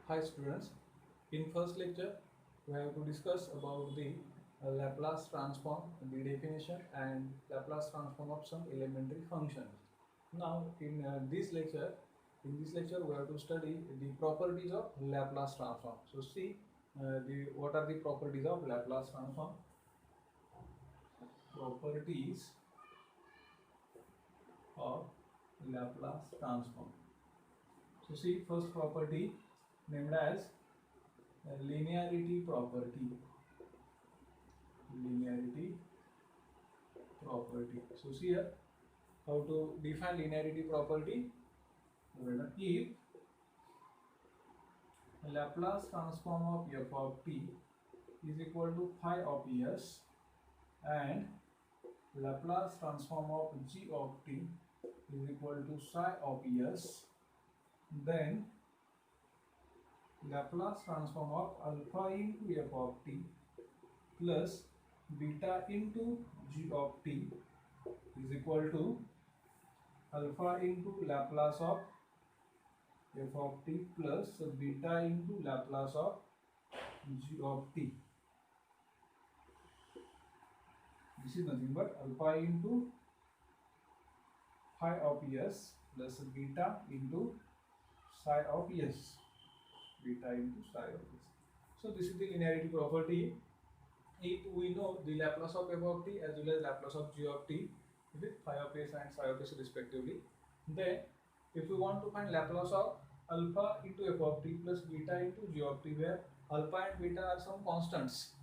Hi students, in first lecture we have to discuss about the Laplace transform, the definition and Laplace transform of some elementary functions. Now in this lecture we have to study the properties of Laplace transform. So see what are the properties of Laplace transform? Properties of Laplace transform. So see first property named as linearity property. Linearity property. So see here how to define linearity property. If Laplace transform of f of t is equal to phi of s and Laplace transform of g of t is equal to psi of s, then Laplace transform of alpha into f of t plus beta into g of t is equal to alpha into Laplace of f of t plus beta into Laplace of g of t. This is nothing but alpha into phi of s plus beta into psi of s. Beta into psi of s. So this is the linearity property. If we know the Laplace of f of t as well as Laplace of g of t with phi of s and psi of s respectively, then if we want to find Laplace of alpha into f of t plus beta into g of t, where alpha and beta are some constants,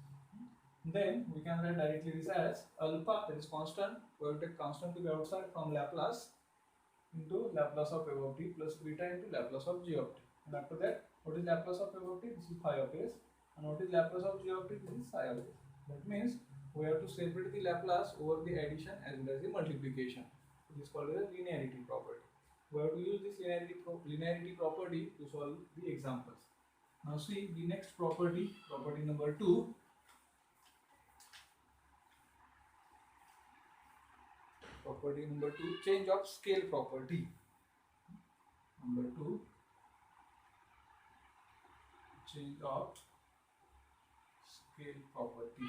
then we can write directly this as alpha, that is constant, we will take constant to be outside from Laplace into Laplace of f of t plus beta into Laplace of g of t. And after that, what is Laplace of f of t? This is phi of s. And what is Laplace of g of t? This is psi of s. That means we have to separate the Laplace over the addition as well as the multiplication. This is called as linearity property. We have to use this linearity property to solve the examples. Now see the next property, property number 2. Property number 2, change of scale property. Number 2, change of scale property.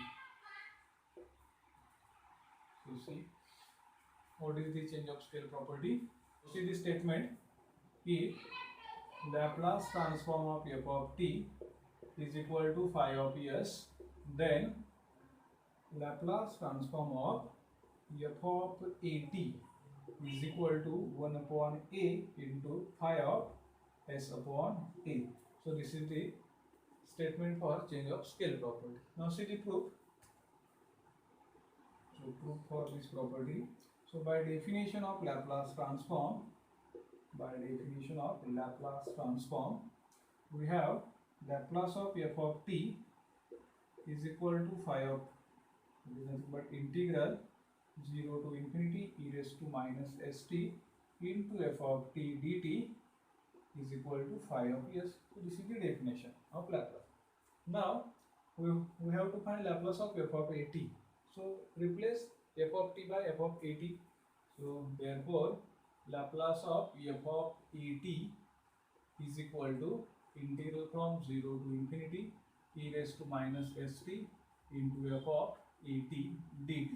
So see, what is the change of scale property? See the statement: if Laplace transform of f of t is equal to phi of s, then Laplace transform of f of at is equal to 1 upon a into phi of s upon a. So this is the statement for change of scale property. Now see the proof. So proof for this property. So by definition of Laplace transform, we have Laplace of f of t is equal to phi of, it is nothing but integral 0 to infinity e raised to minus st into f of t dt is equal to phi of s. So this is the definition of Laplace. Now we have to find Laplace of f of at. So replace f of t by f of at. So therefore Laplace of f of at is equal to integral from 0 to infinity e raised to minus st into f of at dt.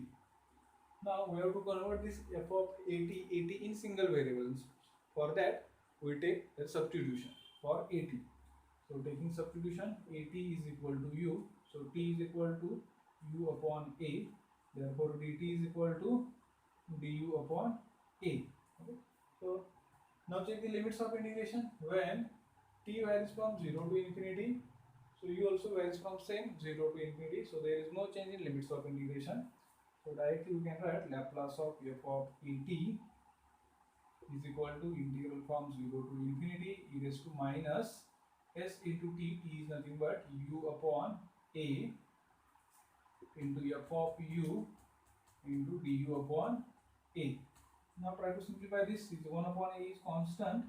Now we have to convert this f of at in single variables. For that we take a substitution for at. So taking substitution, at is equal to u. So t is equal to u upon a. Therefore dt is equal to du upon a. Okay. So now check the limits of integration. When t varies from 0 to infinity, so u also varies from same 0 to infinity. So there is no change in limits of integration. So directly we can write Laplace of f of at is equal to integral from 0 to infinity e raised to minus s into t. T is nothing but u upon a into f of u into du upon a. Now try to simplify this. 1 upon a is constant,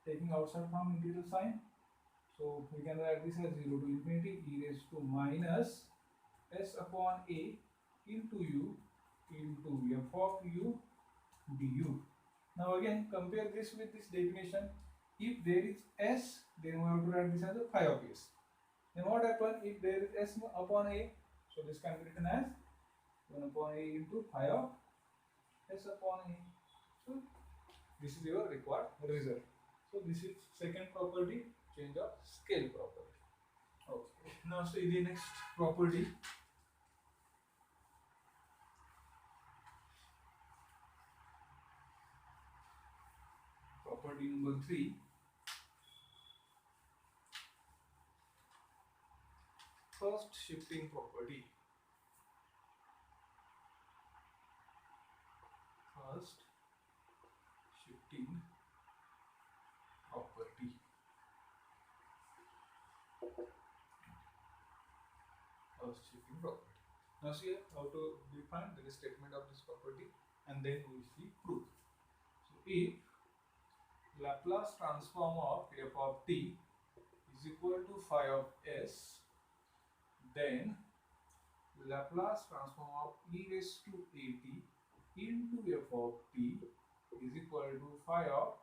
taking outside from integral sign. So we can write this as 0 to infinity e raised to minus s upon a into u into f of u du. Now again compare this with this definition. If there is s, then we have to write this as a phi of s. Then what happens if there is s upon a? So this can be written as 1 upon a into phi of s upon a. So this is your required result. So this is second property, change of scale property. Okay. Now see the next property. Property number 3. First shifting property. First shifting property. First shifting property. Now see how to define the statement of this property, and then we see proof. So if Laplace transform of f of t is equal to phi of s, then Laplace transform of e raised to at into f of t is equal to phi of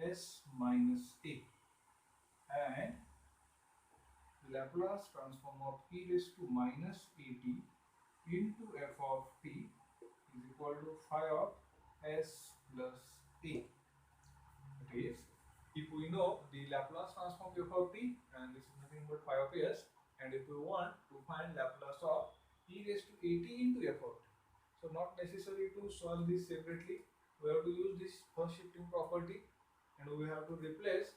s minus a, and Laplace transform of e raised to minus at into f of t is equal to phi of s plus a. That is, if we know the Laplace transform f of t, and this is nothing but phi of s, and if we want to find Laplace of e raised to at into f of t, so not necessary to solve this separately. We have to use this first shifting property, and we have to replace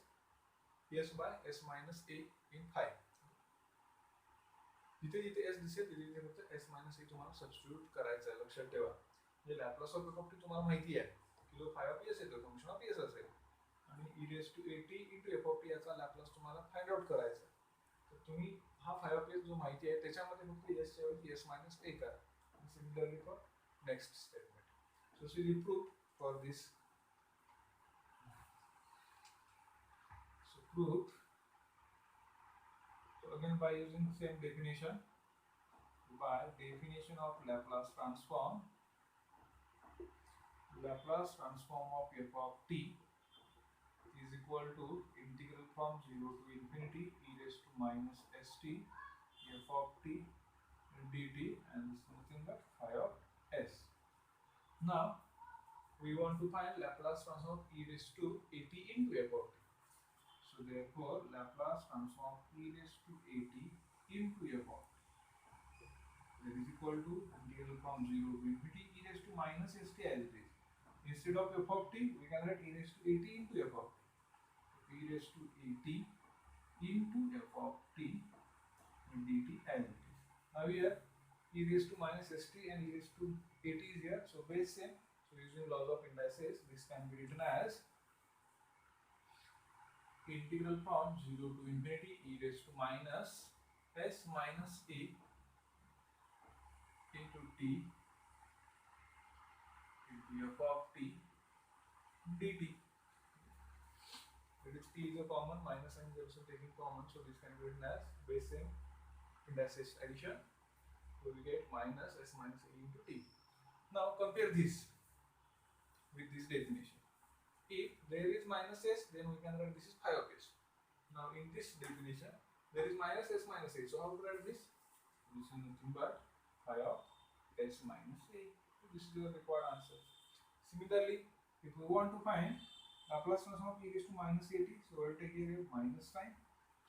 s by s minus a in phi. जिथे जिथे s दिसेल तिथे तिथे फक्त s minus a तुम्हाला substitute करायचं आहे. लक्षात ठेवा, म्हणजे Laplace of f of t तुम्हाला माहिती आहे की जो phi of s येतो फंक्शन ऑफ s असेल, आणि e raised to at into f of t याचा लॅप्लास तुम्हाला फाइंड आउट करायचा आहे. तर तुम्ही हा phi of s जो माहिती आहे त्याच्यामध्ये फक्त s च्या ऐवजी s minus a करा. Similarly for next statement. So see the proof for this. So proof. So again, by using same definition, by definition of Laplace transform of f of t is equal to integral from 0 to infinity e raised to minus st f of t dt, and this is nothing but phi of s. Now we want to find Laplace transform of e raised to at into f of t. So therefore Laplace transform e raised to at into f of t, that is equal to integral from 0 to infinity e raised to minus st as it is. Instead of f of t, we can write e raised to at into f of t. So e raised to at into f of t dt as it is. Now here e raised to minus st and e raised to at is here, so base same. So using laws of indices, this can be written as integral from 0 to infinity e raised to minus s minus a into t into f of t dt. That is, t is a common, minus sign is also taking common, so this can be written as base same indices addition. So we get minus s minus a into t. Now compare this with this definition. If there is minus s, then we can write this is phi of s. Now in this definition, there is minus s minus a. So how to write this? This is nothing but phi of s minus a. So this is your required answer. Similarly, if we want to find Laplace transform of e raised to minus at, so we will take here minus sign.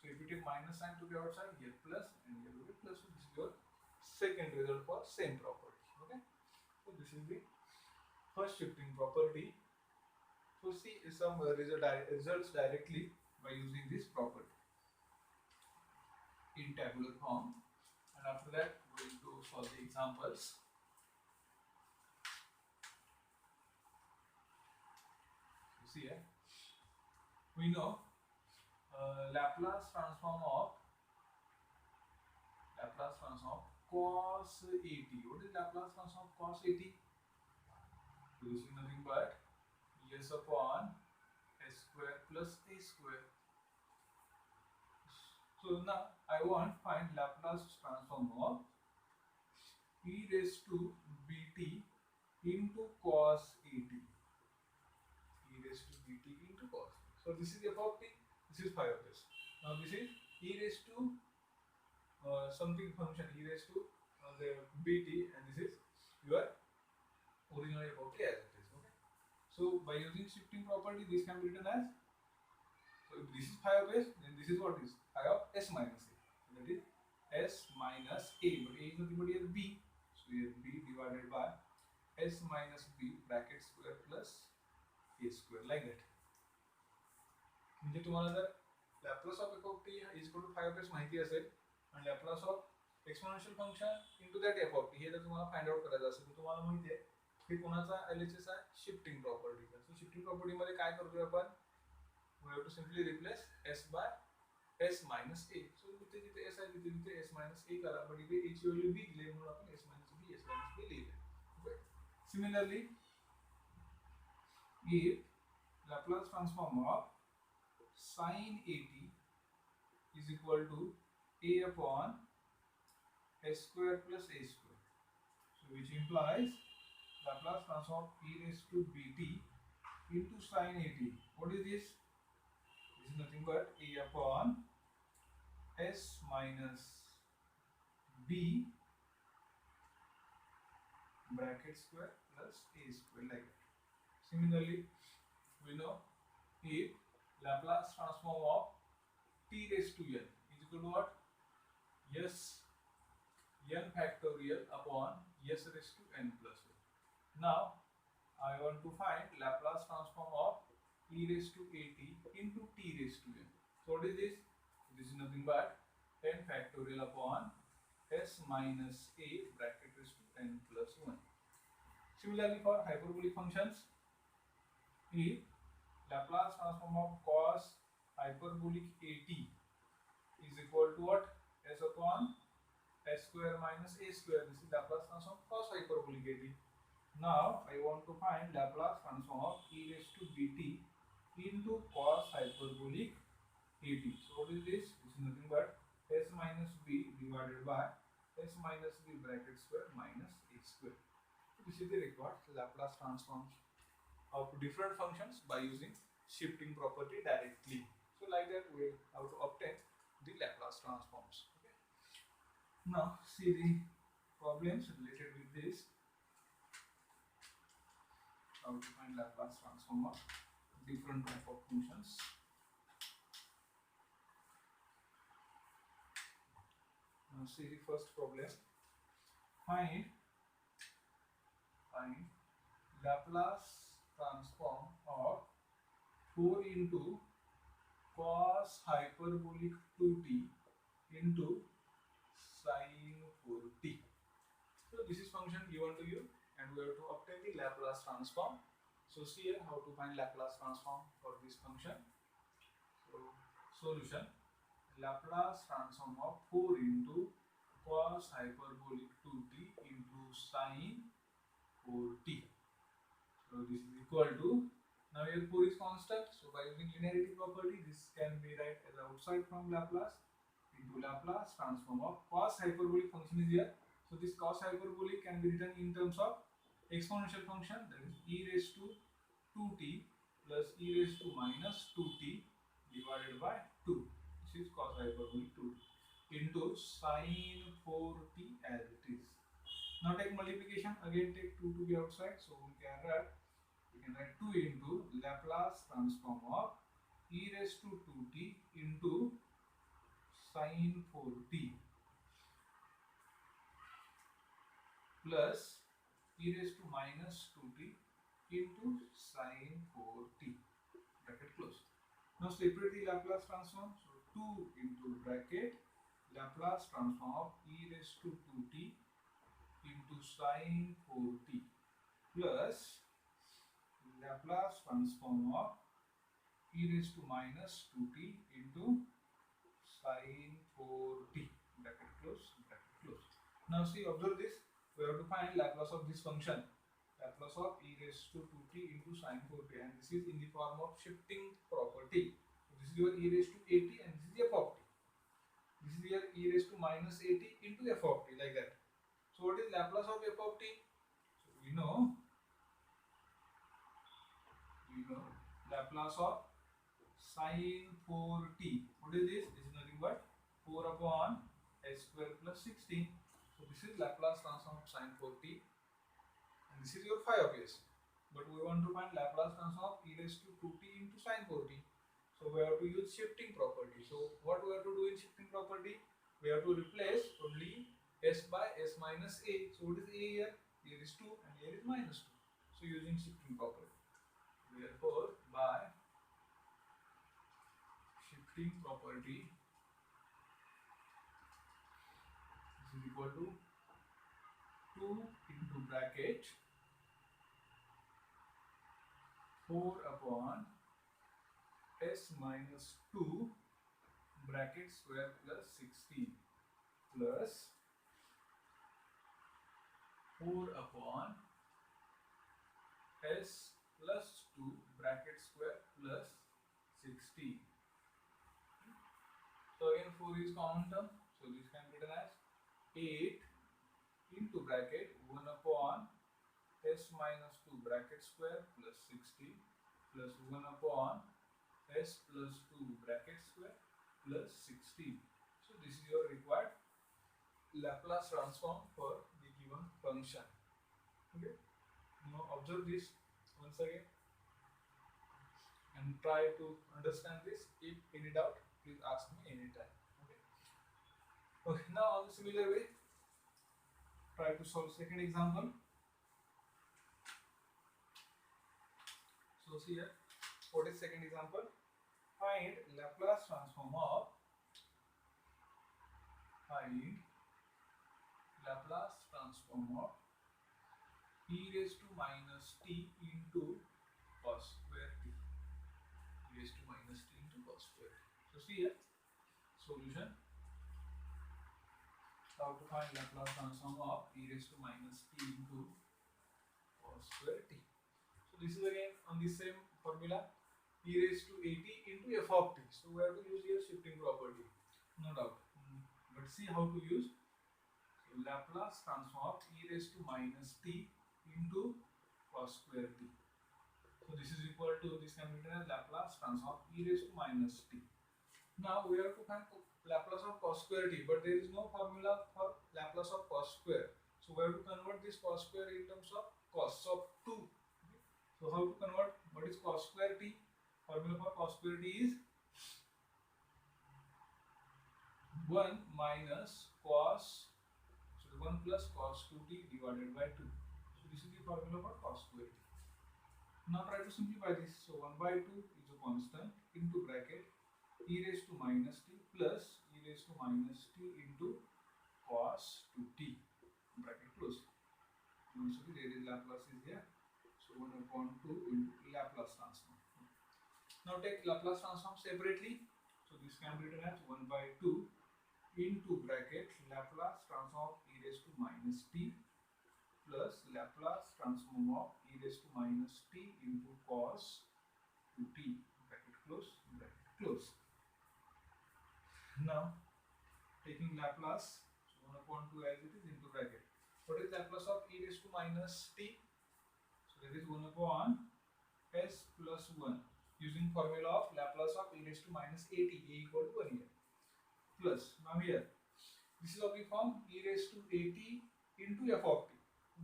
So if you take minus sign to the outside, here plus, and here will be plus. So this is your second result for same property. Okay. So this is the first shifting property. So see some results directly by using this property in tabular form, and after that we will solve the examples. So see here, we know Laplace transform of cos at. What is Laplace transform of cos at? So this is nothing but s upon s square plus a square. So now I want find Laplace transform of e raised to bt into cos at. E raised to bt into cos. So this is f of t, this is phi of s. Now this is e raised to something function e raised to the bt, and this is your original f of t as it is. Okay. So by using shifting property, this can be written as, so if this is phi of s, then this is what is phi of s minus a. So that is s minus a, but a is nothing but here b. So here b divided by s minus b bracket square plus a square, like that. म्हणजे तुम्हाला जर Laplace of f of t is equal to phi of s माहिती असेल आणि Laplace of exponential function into that f of t हे जर तुम्हाला find out करायचं असेल तर तुम्हाला माहिती आहे हे कोणाचा LHS आहे, शिफ्टिंग प्रॉपर्टीचा. सो शिफ्टिंग प्रॉपर्टी मध्ये काय करतोय आपण, we have to simply replace s by s minus a. So जिथे जिथे s आहे तिथे s minus a करा, but इथे a ची व्हॅल्यू b दिली म्हणून आपण s minus b लिहिले. Okay. Similarly, if Laplace transform of sin at is equal to a upon s square plus a square, so which implies Laplace transform e raised to bt into sin at. What is this? This is nothing but a upon s minus b bracket square plus a square, like that. Similarly, we know if Laplace transform of t raised to n is equal to what? S n factorial upon s raised to n plus 1. Now I want to find Laplace transform of e raised to at into t raised to n. So what is this? This is nothing but n factorial upon s minus a bracket raised to n plus 1. Similarly, for hyperbolic functions, if Laplace transform of cos hyperbolic at is equal to what? S upon s square minus a square. This is Laplace transform of cos hyperbolic at. Now I want to find Laplace transform of e raised to bt into cos hyperbolic at. So what is this? This is nothing but s minus b divided by s minus b bracket square minus a square. So this is the required Laplace transforms of different functions by using shifting property directly. So like that we have to obtain the Laplace transforms. Okay. Now see the problems related with this. How to find Laplace transform of different type of functions. Now see the first problem. Find Laplace transform of 4 into cos hyperbolic 2t into sin 4t. So this is function given to you and we have to obtain the Laplace transform. So see here how to find Laplace transform for this function. So solution, Laplace transform of 4 into cos hyperbolic 2t into sin 4t. So this is equal to, now here 4 is constant, so by using linearity property this can be written as outside from Laplace into Laplace transform of cos hyperbolic function is here. So this cos hyperbolic can be written in terms of exponential function, that is e raised to 2t plus e raised to minus 2t divided by 2. This is cos hyperbolic 2t into sin 4t as it is. Now take multiplication, again take 2 to be outside, so we can write 2 into Laplace transform of e raised to 2t into sin 4t plus e raised to minus 2t into sin 4t, bracket close. Now separate the Laplace transform, so 2 into bracket Laplace transform of e raised to 2t into sin 4t plus Laplace transform of e raised to minus 2t into sin 4t, bracket close, bracket close. Now see, observe this, we have to find Laplace of this function, Laplace of e raised to 2t into sin 4t, and this is in the form of shifting property. So this is your e raised to at and this is f of t. This is your e raised to minus at into f of t, like that. So what is Laplace of f of t? So we know Laplace of sin 4t. What is this? This is nothing but 4 upon s square plus 16. So this is Laplace transform of sin 4t, and this is your phi of s. But we want to find Laplace transform of e raised to 2t into sin 4t. So we have to use shifting property. So what we have to do in shifting property? We have to replace only s by s minus a. So what is a here? Here is 2 and here is minus 2. So using shifting property. Therefore, by shifting property, this is equal to 2 into bracket 4 upon s minus 2 bracket square plus 16 plus 4 upon s plus 2 bracket square plus 16. So again 4 is common term, so this can be written as 8 into bracket 1 upon s minus 2 bracket square plus 16 plus 1 upon s plus 2 bracket square plus 16. So this is your required Laplace transform for the given function. Okay. Now observe this once again and try to understand this. If any doubt, please ask me anytime. Okay. Okay. Now on the similar way, try to solve second example. So see here, what is second example? Find Laplace transform of e raised to minus t into cos square t. E raised to minus t into cos square t. So see here, solution. How to find Laplace transform of e raised to minus t into cos square t. So this is again on the same formula, e raised to at into f of t. So we have to use here shifting property, no doubt. But see how to use. So Laplace transform of e raised to minus t into cos square t. So this is equal to, this can be written as Laplace transform of e raised to minus t. Now we have to find Laplace of cos square t, but there is no formula for Laplace of cos square. So we have to convert this cos square in terms of cos of 2. So how to convert? What is cos square t? Formula for cos square t is 1 minus cos, so 1 plus cos 2t divided by 2. So this is the formula for cos square t. Now try to simplify this. So 1 by 2 is a constant into bracket e raised to minus t plus e raised to minus t into cos 2t, bracket close. So there is Laplace is here. So 1 upon 2 into Laplace transform. Now take Laplace transform separately. So this can be written as 1 by 2 into bracket Laplace transform of e raised to minus t plus Laplace transform of e raised to minus t into cos 2t, bracket close, bracket close. Now taking Laplace, so 1 upon 2 as it is into bracket. What is Laplace of e raised to minus t? So that is 1 upon s plus 1, using formula of Laplace of e raised to minus at, a equal to 1 here. Plus, now here, this is of the form e raised to at into f of t.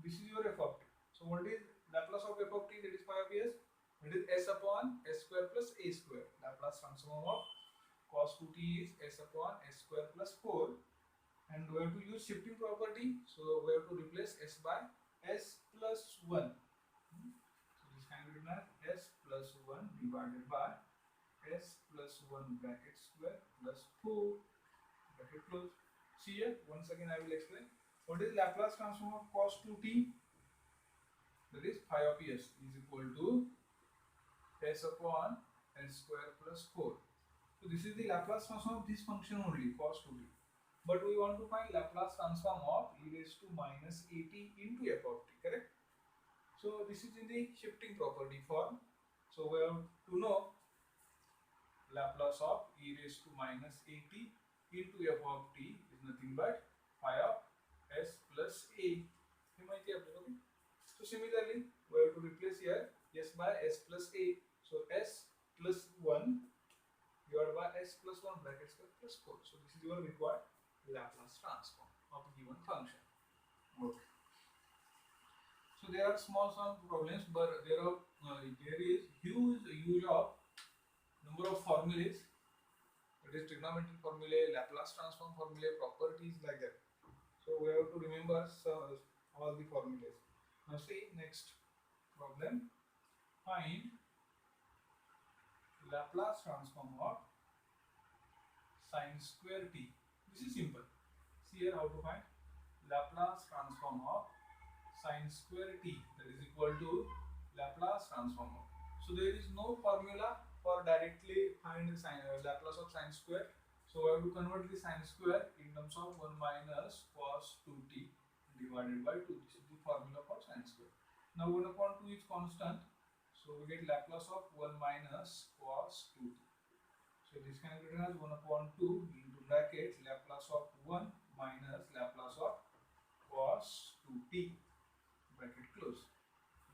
This is your f of t. So what is Laplace of f of t? That is phi of s. That is s upon s square plus a square. Laplace transform of cos 2t is s upon s square plus 4. And we have to use shifting property. So we have to replace s by s plus 1. So this can be written as s plus 1 divided by s plus 1 bracket square plus 4 bracket close. See here, once again I will explain. What is Laplace transform of cos 2t? That is phi of s is equal to s upon s square plus 4. So this is the Laplace transform of this function only, cos 2t. But we want to find Laplace transform of e raised to minus at into f of t, correct? So this is in the shifting property form. So we have to know Laplace of e raised to minus at into f of t is nothing but phi of s plus a. Okay? So similarly, we have to replace here s by s plus a. So s plus 1 divided by s plus 1 bracket square plus 4. So this is your required Laplace transform of a given function. Okay. So there are small problems, but there is huge use of number of formulas. That is trigonometric formulae, Laplace transform formulae, properties like that. So we have to remember all the formulas. Now see next problem. Find Laplace transform of sine square t. This is simple. See here how to find Laplace transform of sine square t, that is equal to Laplace transform of. So there is no formula for directly find the Laplace of sine square. So we have to convert the sine square in terms of 1 minus cos 2t divided by 2. This is the formula for sine square. Now 1 upon 2 is constant. So we get Laplace of 1 minus cos 2t. So this can be written as 1 upon 2 into bracket Laplace of 1 minus Laplace of cos 2t bracket close.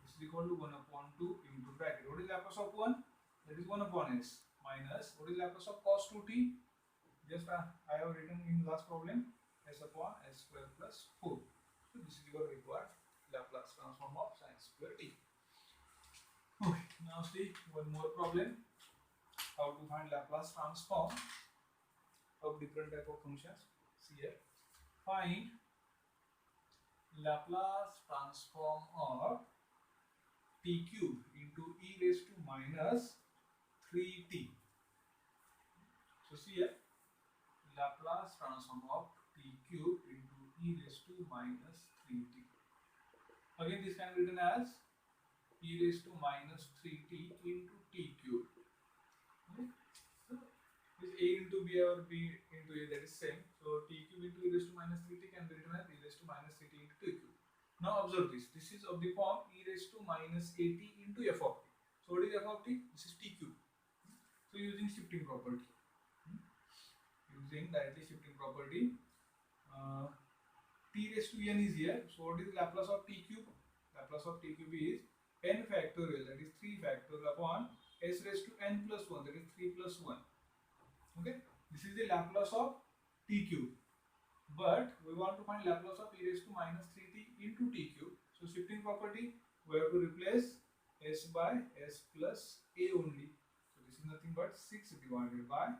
This is equal to 1 upon 2 into bracket. What is Laplace of 1? That is 1 upon s minus what is Laplace of cos 2t? Just I have written in last problem s upon s square plus 4. So this is your required Laplace transform of sine square t. Okay, now see one more problem. How to find Laplace transform of different type of functions. See here. Find Laplace transform of t cube into e raised to minus 3t. So see here. Laplace transform of t cube into e raised to minus 3t. Again this can be written as e raised to minus 3t into t cube. Okay. So this a into b or b into a, that is same. So t cube into e raised to minus 3t can be written as e raised to minus 3t into t cube. Now observe this. This is of the form e raised to minus 80 into f of t. So what is f of t? This is t cube. So using shifting property. Using directly shifting property, t raised to n is here. So what is Laplace of t cube? Laplace of t cube is n factorial, that is 3 factorial upon s raised to n plus 1, that is 3 plus 1. Okay, this is the Laplace of t cube. But we want to find Laplace of e raised to minus 3t into t cube. So shifting property, we have to replace s by s plus a only. So this is nothing but 6 divided by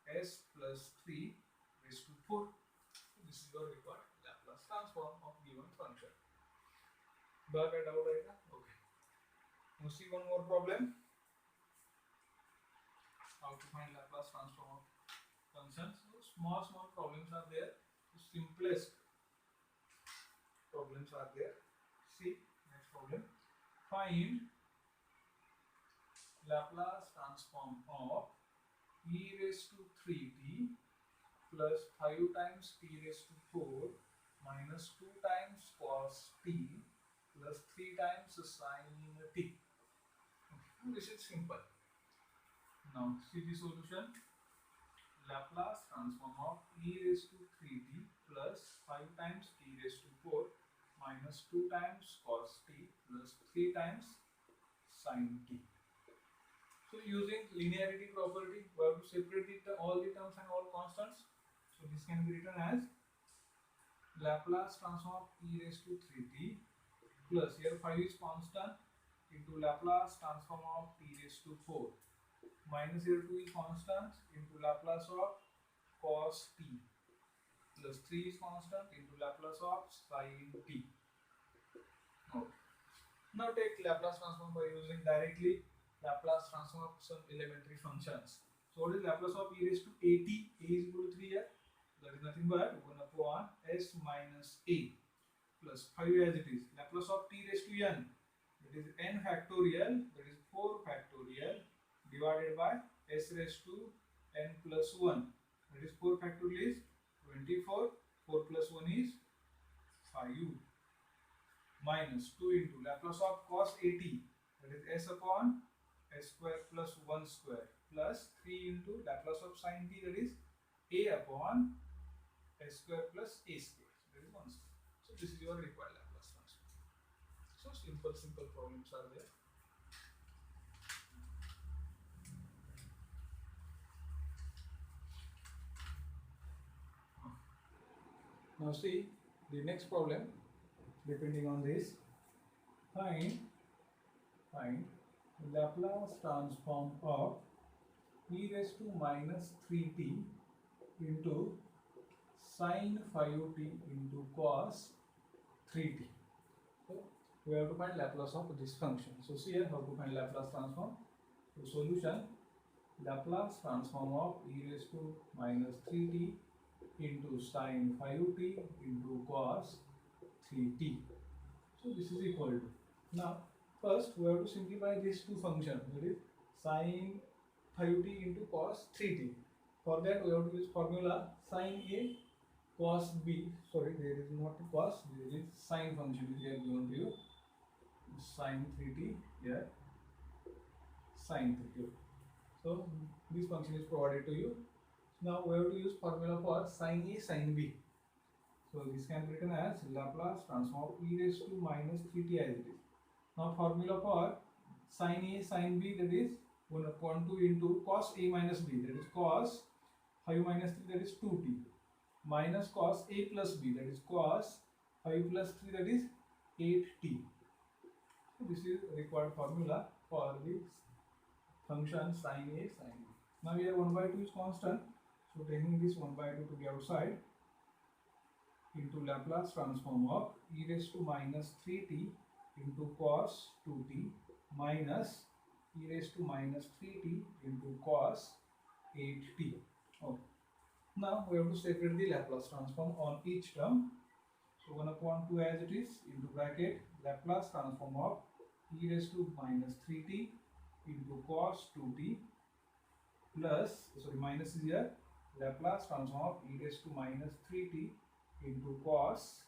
s plus 3 raised to 4. So this is your required Laplace transform of given function. Doubt right now? Okay. Now see one more problem. How to find Laplace transform of functions. So small problems are there. The simplest problems are there. See next problem. Find Laplace transform of e raised to 3t plus 5 times t raised to 4 minus 2 times cos t plus 3 times sin t. Okay. This is simple. Now see the solution. Laplace transform of e raised to 3t plus 5 times t raised to 4 minus 2 times cos t plus 3 times sin t. So using linearity property, we have to separate all the terms and all constants. So this can be written as Laplace transform of e raised to 3t plus here 5 is constant into Laplace transform of t raised to 4 minus here 2 is constant into Laplace of cos t plus 3 is constant into Laplace of sin t. Okay. Now take Laplace transform by using directly Laplace transform of some elementary functions. So what is Laplace of e raised to at? A is equal to 3 here. That is nothing but 1 upon s minus a plus 5 as it is. Laplace of t raised to n, that is n factorial, that is 4 factorial divided by s raised to n plus 1, that is 4 factorial is 24, 4 plus 1 is 5 minus 2 into Laplace of cos at, that is s upon s square plus 1 square plus 3 into Laplace of sin t, that is a upon s square plus a square, that is 1 square. So this is your required Laplace transform. So simple problems are there. Now see the next problem depending on this. Find Laplace transform of e raised to minus 3t into sine 5t into cos 3t. So we have to find Laplace of this function. So see here how to find Laplace transform. So solution, Laplace transform of e raised to minus 3t into sine 5t into cos 3t. So this is equal to. Now first we have to simplify these two functions, that is sine 5t into cos 3t. For that we have to use formula sine A cos B. Sorry, there is not cos, there is sine function is here given to you. Sine 3t here, sine 3t. So this function is provided to you. Now we have to use formula for sine A sine B. So this can be written as Laplace transform of e raised to minus 3t as it is. Now formula for sine A sine B, that is 1 upon 2 into cos A minus B, that is cos 5 minus 3, that is 2t, minus cos A plus B, that is cos 5 plus 3, that is 8t. So this is required formula for the function sine A sine B. Now here 1 by 2 is constant, so taking this 1 by 2 to the outside, into Laplace transform of e raised to minus 3t into cos 2t minus e raised to minus 3t into cos 8t. Okay. Now we have to separate the Laplace transform on each term. So 1 upon 2 as it is, into bracket Laplace transform of e raised to minus 3t into cos 2t plus, sorry, minus is here, Laplace transform of e raised to minus 3t into cos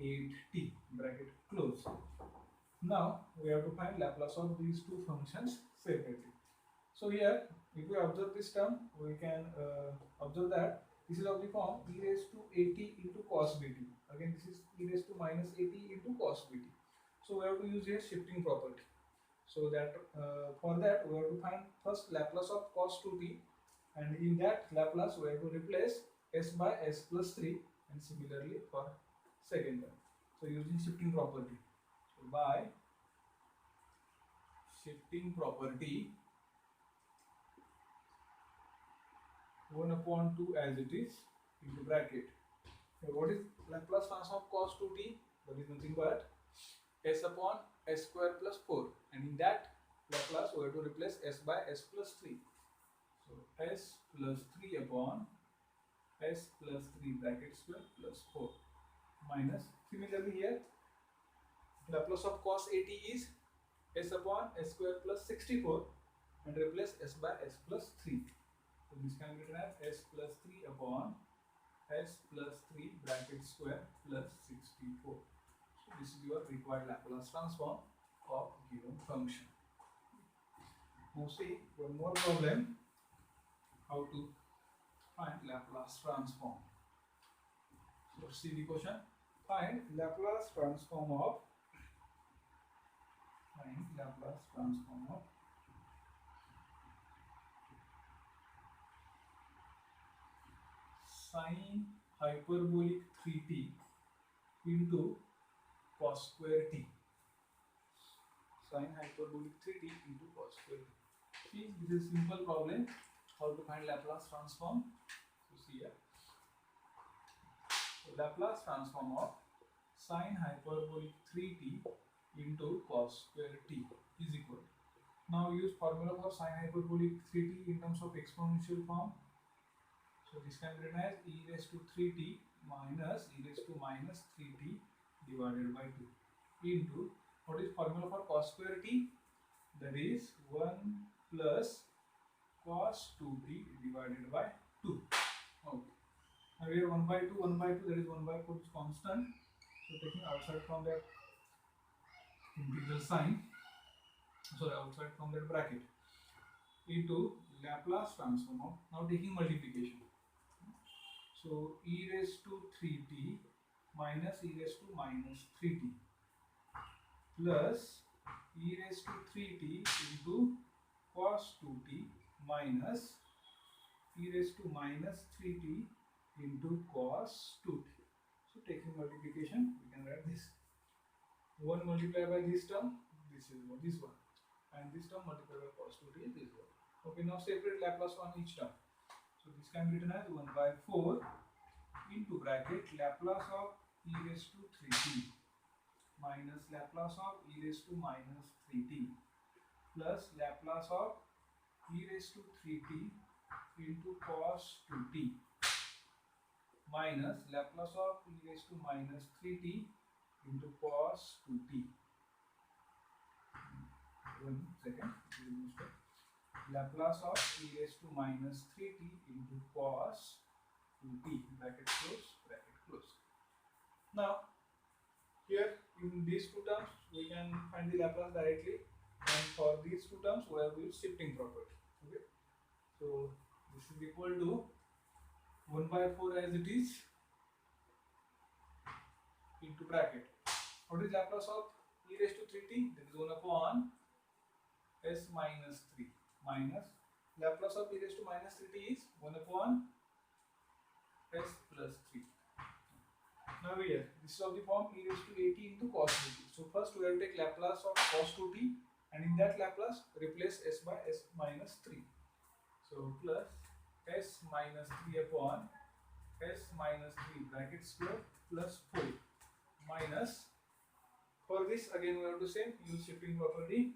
8t, bracket close. Now we have to find Laplace of these two functions separately. So here if we observe this term, we can observe that this is of the form e raised to 80 into cos bt. Again this is e raised to minus 80 into cos bt. So we have to use here shifting property. So that for that we have to find first Laplace of cos 2t, and in that Laplace we have to replace s by s plus 3, and similarly for second term. So using shifting property, so by shifting property 1 upon 2 as it is, into bracket. So what is Laplace transform of cos 2t? That is nothing but s upon s square plus 4, and in that Laplace we have to replace s by s plus 3. So s plus 3 upon s plus 3 bracket square plus 4 minus, similarly here Laplace of cos 80 is s upon s square plus 64, and replace s by s plus 3. So this can be written as s plus 3 upon s plus 3 bracket square plus 64. So this is your required Laplace transform of given function. Now see one more problem, how to find Laplace transform. So see the question, find Laplace transform of sine hyperbolic 3t into cos square t. Sine hyperbolic 3t into cos square t. See, this is simple problem how to find Laplace transform. So see here, so Laplace transform of sine hyperbolic 3t into cos square t is equal to. Now use formula for sine hyperbolic 3t in terms of exponential form. So this can be written as e raised to 3t minus e raised to minus 3t divided by 2 into, what is formula for cos square t? That is 1 plus cos 2t divided by 2. Okay. Now here 1 by 2, that is 1 by 4 is constant. So taking outside from that integral sign, sorry, outside from that bracket, into Laplace transform of, now taking multiplication. So e raised to 3t minus e raised to minus 3t plus e raised to 3t into cos 2t minus e raised to minus 3t into cos 2t. So So taking multiplication, we can write this 1 multiplied by this term, this is this one, and this term multiplied by cos 2t is this one. Okay, now separate Laplace on each term. So this can be written as 1 by 4 into bracket Laplace of e raised to 3t minus Laplace of e raised to minus 3t plus Laplace of e raised to 3t into cos 2t minus Laplace of e raised to minus 3t into cos 2t. 1 second. Laplace of e raised to minus 3t into cos 2t, bracket close, bracket close. Now, here in these two terms, we can find the Laplace directly, and for these two terms, we have used shifting property. Okay, so this is equal to 1 by 4 as it is into bracket. What is Laplace of e raised to 3t? That is 1 upon s minus 3 minus Laplace of e raised to minus 3t is 1 upon s plus 3. Now here, this is of the form e raised to at into cos 2t. So first we have to take Laplace of cos 2t, and in that Laplace replace s by s minus 3. So plus s minus 3 upon s minus 3 bracket square plus 4 minus, for this again we have to say use shifting property,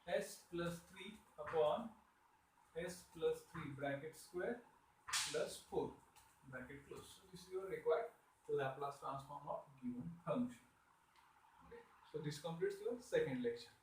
s plus 3 upon s plus 3 bracket square plus 4 bracket close. So this is your required Laplace transform of given function. Okay. So this completes your second lecture.